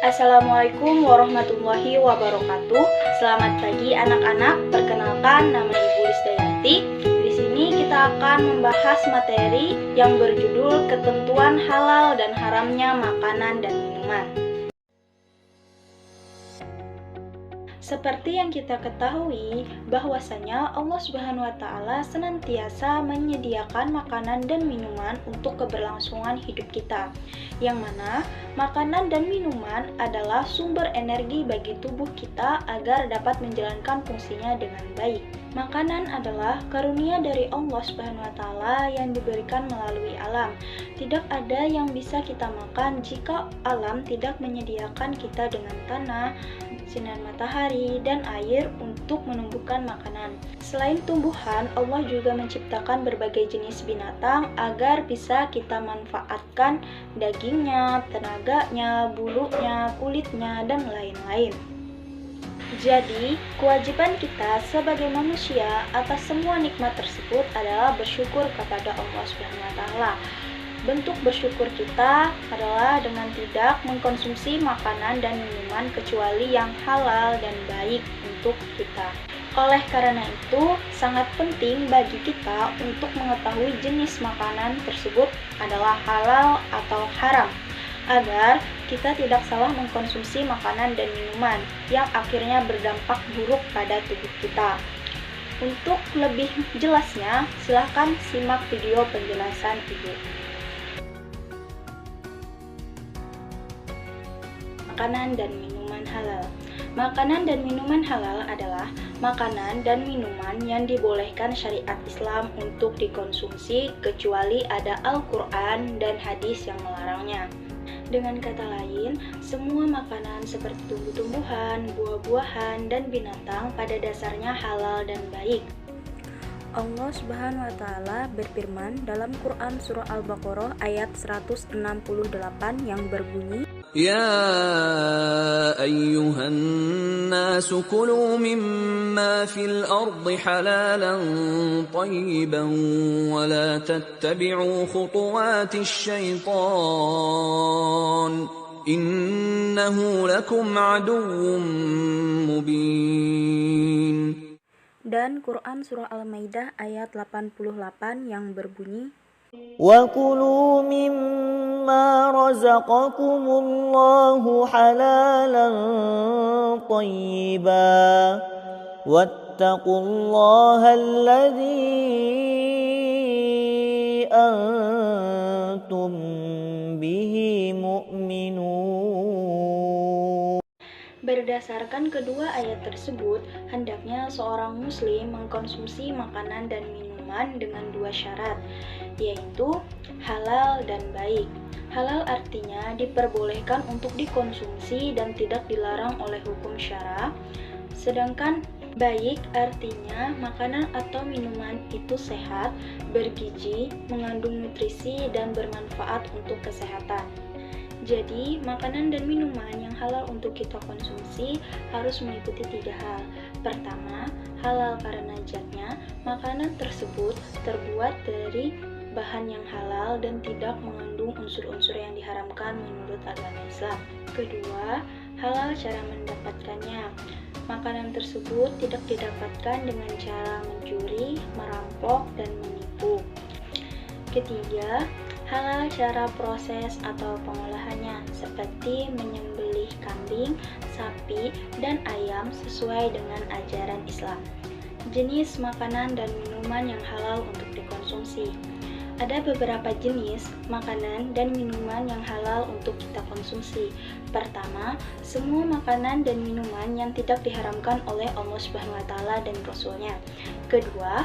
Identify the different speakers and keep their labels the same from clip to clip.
Speaker 1: Assalamualaikum warahmatullahi wabarakatuh. Selamat pagi anak-anak. Perkenalkan, nama Ibu Lisdayanti. Di sini kita akan membahas materi yang berjudul ketentuan halal dan haramnya makanan dan minuman. Seperti yang kita ketahui, bahwasanya Allah Subhanahu wa Ta'ala senantiasa menyediakan makanan dan minuman untuk keberlangsungan hidup kita, yang mana makanan dan minuman adalah sumber energi bagi tubuh kita agar dapat menjalankan fungsinya dengan baik. Makanan adalah karunia dari Allah Subhanahu wa Ta'ala yang diberikan melalui alam. Tidak ada yang bisa kita makan jika alam tidak menyediakan kita dengan tanah, sinar matahari, dan air untuk menumbuhkan makanan. Selain tumbuhan, Allah juga menciptakan berbagai jenis binatang agar bisa kita manfaatkan dagingnya, tenaganya, bulunya, kulitnya, dan lain-lain. Jadi, kewajiban kita sebagai manusia atas semua nikmat tersebut adalah bersyukur kepada Allah Subhanahu wa Ta'ala. Bentuk bersyukur kita adalah dengan tidak mengkonsumsi makanan dan minuman kecuali yang halal dan baik untuk kita. Oleh karena itu, sangat penting bagi kita untuk mengetahui jenis makanan tersebut adalah halal atau haram, agar kita tidak salah mengkonsumsi makanan dan minuman yang akhirnya berdampak buruk pada tubuh kita. Untuk lebih jelasnya, silakan simak video penjelasan Ibu. Makanan dan minuman halal. Makanan dan minuman halal adalah makanan dan minuman yang dibolehkan syariat Islam untuk dikonsumsi kecuali ada Al-Quran dan hadis yang melarangnya. Dengan kata lain, semua makanan seperti tumbuh-tumbuhan, buah-buahan, dan binatang pada dasarnya halal dan baik. Allah Subhanahu wa Ta'ala berfirman dalam Quran surah Al-Baqarah ayat 168 yang berbunyi,
Speaker 2: Ya ayyuhan nasu kulu mimma fil ardi halalan tayyiban wa la tattabi'u khutuwatis syaitan innahu lakum aduwwum mubin.
Speaker 1: Dan Quran surah Al-Maidah ayat 88 yang berbunyi,
Speaker 3: وَكُلُوا مِمَّا رَزَقَكُمُ اللَّهُ حَلَالًا طَيِّبًا وَاتَّقُوا اللَّهَ الَّذِي أَنْتُمْ بِهِ مُؤْمِنُونَ.
Speaker 1: Berdasarkan kedua ayat tersebut, hendaknya seorang muslim mengkonsumsi makanan dan minuman dengan dua syarat, yaitu halal dan baik. Halal artinya diperbolehkan untuk dikonsumsi dan tidak dilarang oleh hukum syara, sedangkan baik artinya makanan atau minuman itu sehat, bergizi, mengandung nutrisi, dan bermanfaat untuk kesehatan. Jadi, makanan dan minuman yang halal untuk kita konsumsi harus mengikuti 3 hal. Pertama, halal karena zatnya, makanan tersebut terbuat dari bahan yang halal dan tidak mengandung unsur-unsur yang diharamkan menurut agama Islam. Kedua, halal cara mendapatkannya. Makanan tersebut tidak didapatkan dengan cara mencuri, merampok, dan menipu. Ketiga, halal cara proses atau pengolahannya, seperti menyembelih kambing, sapi, dan ayam sesuai dengan ajaran Islam. Jenis makanan dan minuman yang halal untuk dikonsumsi. Ada beberapa jenis makanan dan minuman yang halal untuk kita konsumsi. Pertama, semua makanan dan minuman yang tidak diharamkan oleh Allah Subhanahu wa Ta'ala dan Rasul-Nya. Kedua,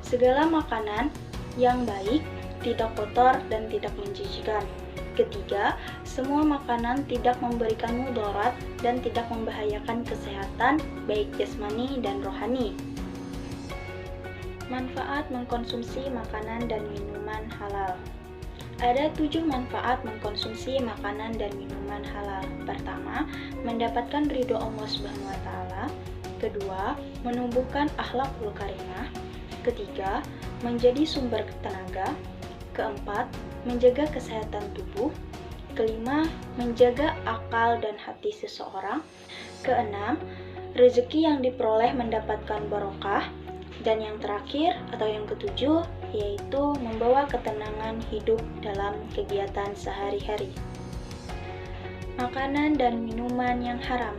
Speaker 1: segala makanan yang baik, tidak kotor, dan tidak menjijikan. Ketiga, semua makanan tidak memberikan mudarat dan tidak membahayakan kesehatan, baik jasmani dan rohani. Manfaat mengkonsumsi makanan dan minuman halal. Ada 7 manfaat mengkonsumsi makanan dan minuman halal. Pertama, mendapatkan ridho Allah Subhanahu wa Ta'ala. Kedua, menumbuhkan akhlakul karimah. Ketiga, menjadi sumber tenaga. Keempat, menjaga kesehatan tubuh. Kelima, menjaga akal dan hati seseorang. Keenam, rezeki yang diperoleh mendapatkan barokah. Dan yang terakhir atau yang ketujuh, yaitu membawa ketenangan hidup dalam kegiatan sehari-hari. Makanan dan minuman yang haram.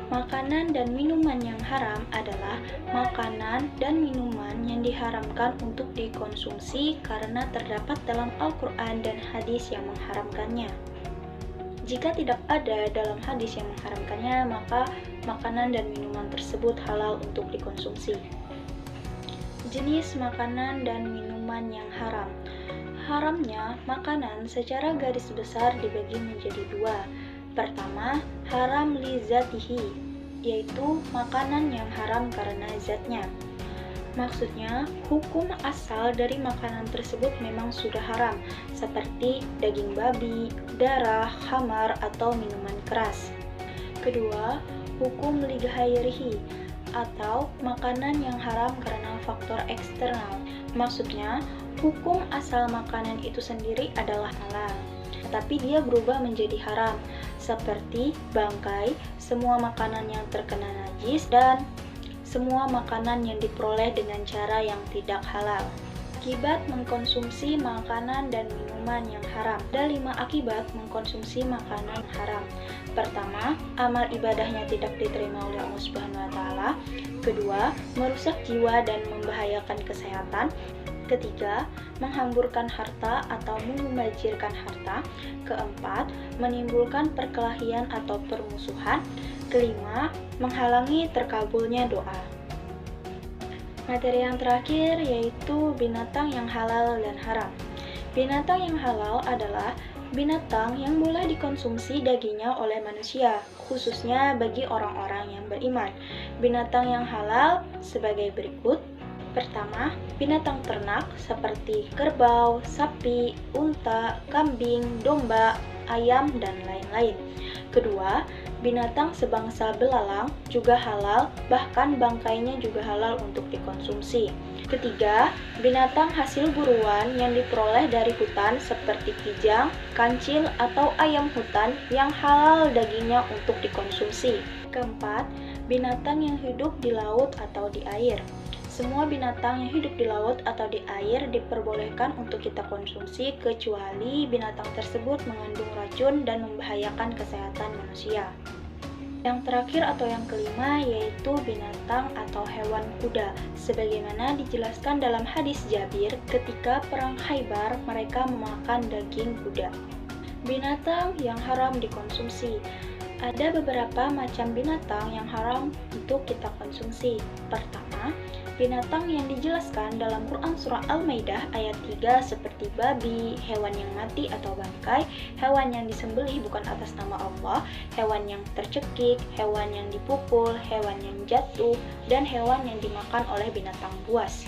Speaker 1: Makanan dan minuman yang haram adalah makanan dan minuman yang diharamkan untuk dikonsumsi karena terdapat dalam Al-Quran dan hadis yang mengharamkannya. Jika tidak ada dalam hadis yang mengharamkannya, maka makanan dan minuman tersebut halal untuk dikonsumsi. Jenis makanan dan minuman yang haram. Haramnya makanan secara garis besar dibagi menjadi dua. Pertama, haram li zatihi, yaitu makanan yang haram karena zatnya. Maksudnya, hukum asal dari makanan tersebut memang sudah haram, seperti daging babi, darah, khamar, atau minuman keras. Kedua, hukum li ghairihi, atau makanan yang haram karena faktor eksternal. Maksudnya, hukum asal makanan itu sendiri adalah halal, tapi dia berubah menjadi haram, seperti bangkai, semua makanan yang terkena najis, dan semua makanan yang diperoleh dengan cara yang tidak halal. Akibat mengkonsumsi makanan dan minuman yang haram. Ada 5 akibat mengkonsumsi makanan haram. Pertama, amal ibadahnya tidak diterima oleh Allah Subhanahu wa taala. Kedua, merusak jiwa dan membahayakan kesehatan. Ketiga, menghamburkan harta atau membajirkan harta. Keempat, menimbulkan perkelahian atau permusuhan. Kelima, menghalangi terkabulnya doa. Materi yang terakhir yaitu binatang yang halal dan haram. Binatang yang halal adalah binatang yang boleh dikonsumsi dagingnya oleh manusia, khususnya bagi orang-orang yang beriman. Binatang yang halal sebagai berikut. Pertama, binatang ternak seperti kerbau, sapi, unta, kambing, domba, ayam, dan lain-lain. Kedua, binatang sebangsa belalang juga halal, bahkan bangkainya juga halal untuk dikonsumsi. Ketiga, binatang hasil buruan yang diperoleh dari hutan seperti kijang, kancil, atau ayam hutan yang halal dagingnya untuk dikonsumsi. Keempat, binatang yang hidup di laut atau di air. Semua binatang yang hidup di laut atau di air diperbolehkan untuk kita konsumsi kecuali binatang tersebut mengandung racun dan membahayakan kesehatan manusia. Yang terakhir atau yang kelima yaitu binatang atau hewan kuda. Sebagaimana dijelaskan dalam hadis Jabir ketika perang Khaybar mereka memakan daging kuda. Binatang yang haram dikonsumsi. Ada beberapa macam binatang yang haram untuk kita konsumsi. Pertama, binatang yang dijelaskan dalam Quran Surah Al-Maidah ayat 3 seperti babi, hewan yang mati atau bangkai, hewan yang disembelih bukan atas nama Allah, hewan yang tercekik, hewan yang dipukul, hewan yang jatuh, dan hewan yang dimakan oleh binatang buas.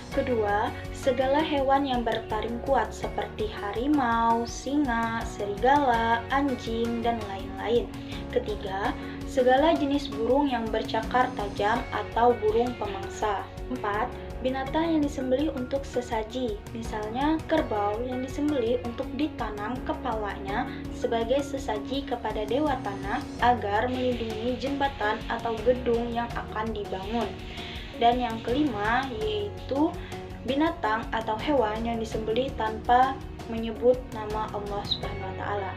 Speaker 1: Kedua, segala hewan yang bertaring kuat seperti harimau, singa, serigala, anjing, dan lain-lain. Ketiga, segala jenis burung yang bercakar tajam atau burung pemangsa. 4. Binatang yang disembelih untuk sesaji, misalnya kerbau yang disembelih untuk ditanam kepalanya sebagai sesaji kepada dewa tanah agar melindungi jembatan atau gedung yang akan dibangun. Dan yang kelima yaitu binatang atau hewan yang disembelih tanpa menyebut nama Allah Subhanahu wa taala.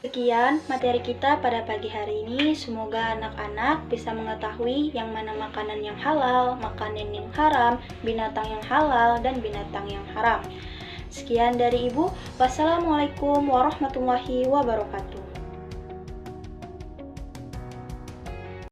Speaker 1: Sekian materi kita pada pagi hari ini. Semoga anak-anak bisa mengetahui yang mana makanan yang halal, makanan yang haram, binatang yang halal, dan binatang yang haram. Sekian dari Ibu. Wassalamualaikum warahmatullahi wabarakatuh.